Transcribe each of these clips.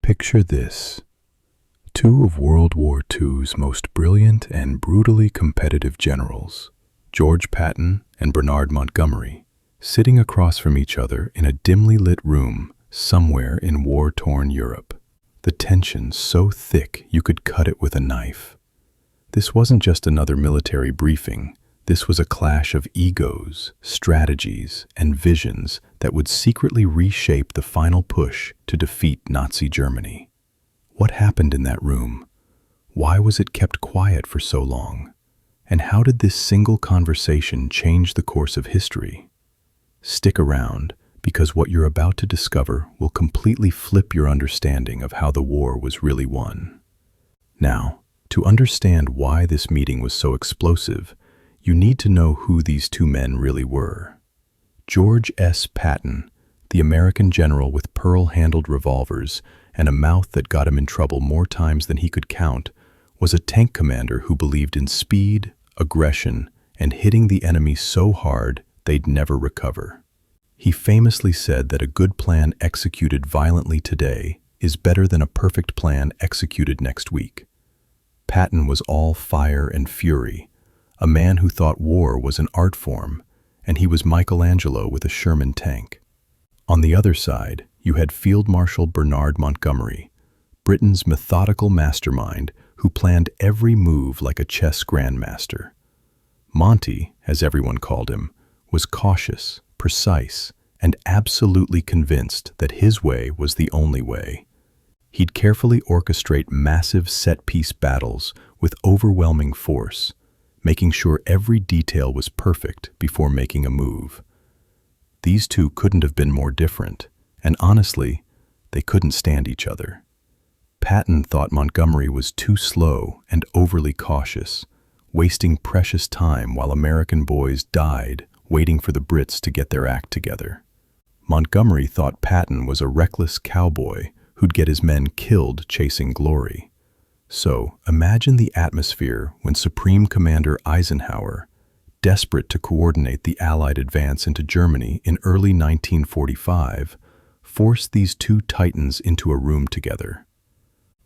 Picture this. Two of World War II's most brilliant and brutally competitive generals, George Patton and Bernard Montgomery, sitting across from each other in a dimly lit room somewhere in war-torn Europe. The tension so thick you could cut it with a knife. This wasn't just another military briefing. This was a clash of egos, strategies, and visions that would secretly reshape the final push to defeat Nazi Germany. What happened in that room? Why was it kept quiet for so long? And how did this single conversation change the course of history? Stick around, because what you're about to discover will completely flip your understanding of how the war was really won. Now, to understand why this meeting was so explosive, you need to know who these two men really were. George S. Patton, the American general with pearl-handled revolvers and a mouth that got him in trouble more times than he could count, was a tank commander who believed in speed, aggression, and hitting the enemy so hard they'd never recover. He famously said that a good plan executed violently today is better than a perfect plan executed next week. Patton was all fire and fury, a man who thought war was an art form, and he was Michelangelo with a Sherman tank. On the other side, you had Field Marshal Bernard Montgomery, Britain's methodical mastermind who planned every move like a chess grandmaster. Monty, as everyone called him, was cautious, precise, and absolutely convinced that his way was the only way. He'd carefully orchestrate massive set-piece battles with overwhelming force, making sure every detail was perfect before making a move. These two couldn't have been more different, and honestly, they couldn't stand each other. Patton thought Montgomery was too slow and overly cautious, wasting precious time while American boys died waiting for the Brits to get their act together. Montgomery thought Patton was a reckless cowboy who'd get his men killed chasing glory. So, imagine the atmosphere when Supreme Commander Eisenhower, desperate to coordinate the Allied advance into Germany in early 1945, forced these two titans into a room together.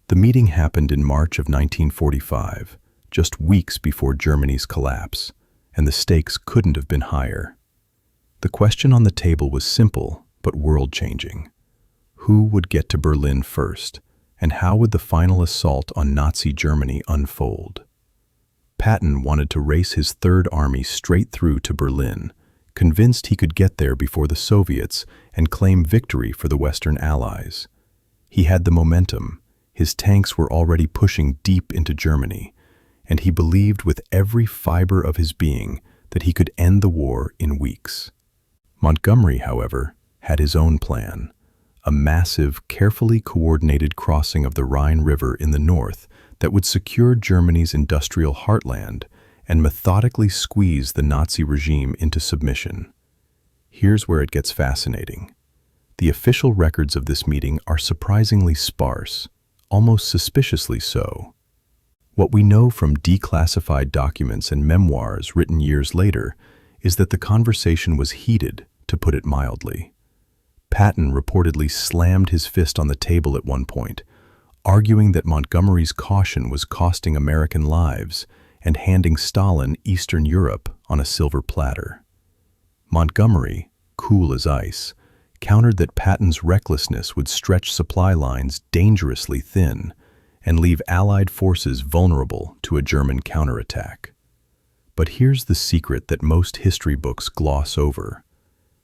The meeting happened in March of 1945, just weeks before Germany's collapse, and the stakes couldn't have been higher. The question on the table was simple but world-changing. Who would get to Berlin first, and how would the final assault on Nazi Germany unfold? Patton wanted to race his Third Army straight through to Berlin, convinced he could get there before the Soviets and claim victory for the Western Allies. He had the momentum, his tanks were already pushing deep into Germany, and he believed with every fiber of his being that he could end the war in weeks. Montgomery, however, had his own plan, a massive, carefully coordinated crossing of the Rhine River in the north that would secure Germany's industrial heartland and methodically squeeze the Nazi regime into submission. Here's where it gets fascinating. The official records of this meeting are surprisingly sparse, almost suspiciously so. What we know from declassified documents and memoirs written years later is that the conversation was heated, to put it mildly. Patton reportedly slammed his fist on the table at one point, arguing that Montgomery's caution was costing American lives and handing Stalin Eastern Europe on a silver platter. Montgomery, cool as ice, countered that Patton's recklessness would stretch supply lines dangerously thin and leave Allied forces vulnerable to a German counterattack. But here's the secret that most history books gloss over.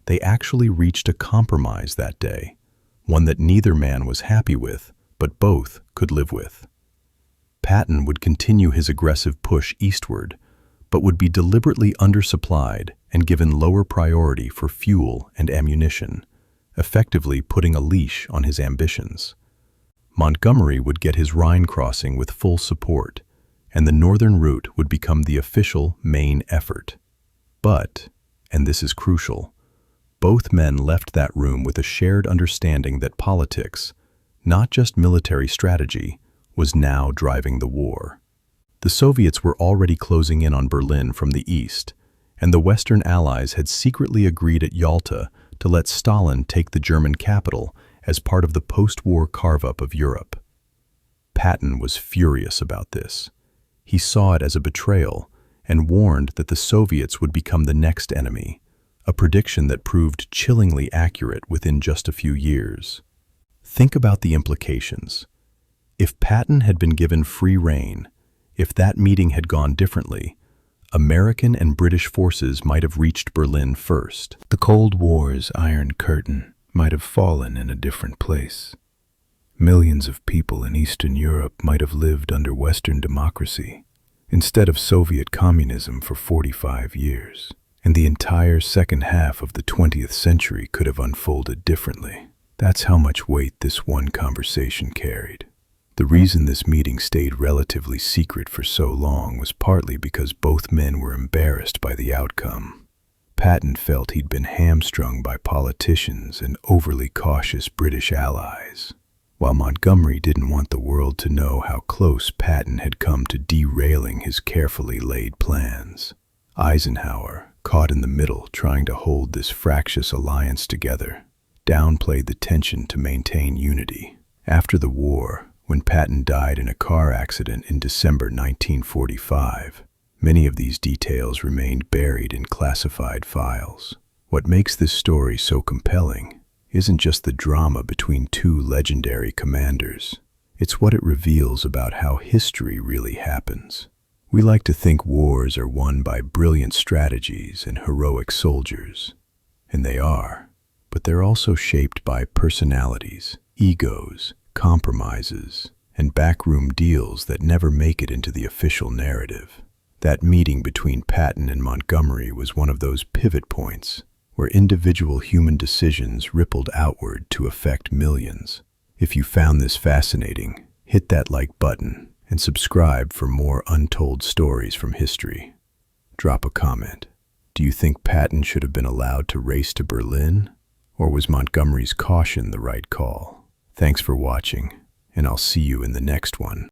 They actually reached a compromise that day, one that neither man was happy with, but both could live with. Patton would continue his aggressive push eastward, but would be deliberately undersupplied and given lower priority for fuel and ammunition, effectively putting a leash on his ambitions. Montgomery would get his Rhine crossing with full support, and the northern route would become the official main effort. But, and this is crucial, both men left that room with a shared understanding that politics, not just military strategy, was now driving the war. The Soviets were already closing in on Berlin from the east, and the Western Allies had secretly agreed at Yalta to let Stalin take the German capital as part of the post-war carve-up of Europe. Patton was furious about this. He saw it as a betrayal and warned that the Soviets would become the next enemy, a prediction that proved chillingly accurate within just a few years. Think about the implications. If Patton had been given free rein, if that meeting had gone differently, American and British forces might have reached Berlin first. The Cold War's Iron Curtain might have fallen in a different place. Millions of people in Eastern Europe might have lived under Western democracy instead of Soviet communism for 45 years. And the entire second half of the 20th century could have unfolded differently. That's how much weight this one conversation carried. The reason this meeting stayed relatively secret for so long was partly because both men were embarrassed by the outcome. Patton felt he'd been hamstrung by politicians and overly cautious British allies, while Montgomery didn't want the world to know how close Patton had come to derailing his carefully laid plans. Eisenhower, caught in the middle trying to hold this fractious alliance together, downplayed the tension to maintain unity. After the war, when Patton died in a car accident in December 1945, many of these details remained buried in classified files. What makes this story so compelling isn't just the drama between two legendary commanders. It's what it reveals about how history really happens. We like to think wars are won by brilliant strategies and heroic soldiers, and they are, but they're also shaped by personalities, egos, compromises, and backroom deals that never make it into the official narrative. That meeting between Patton and Montgomery was one of those pivot points where individual human decisions rippled outward to affect millions. If you found this fascinating, hit that like button and subscribe for more untold stories from history. Drop a comment. Do you think Patton should have been allowed to race to Berlin? Or was Montgomery's caution the right call? Thanks for watching, and I'll see you in the next one.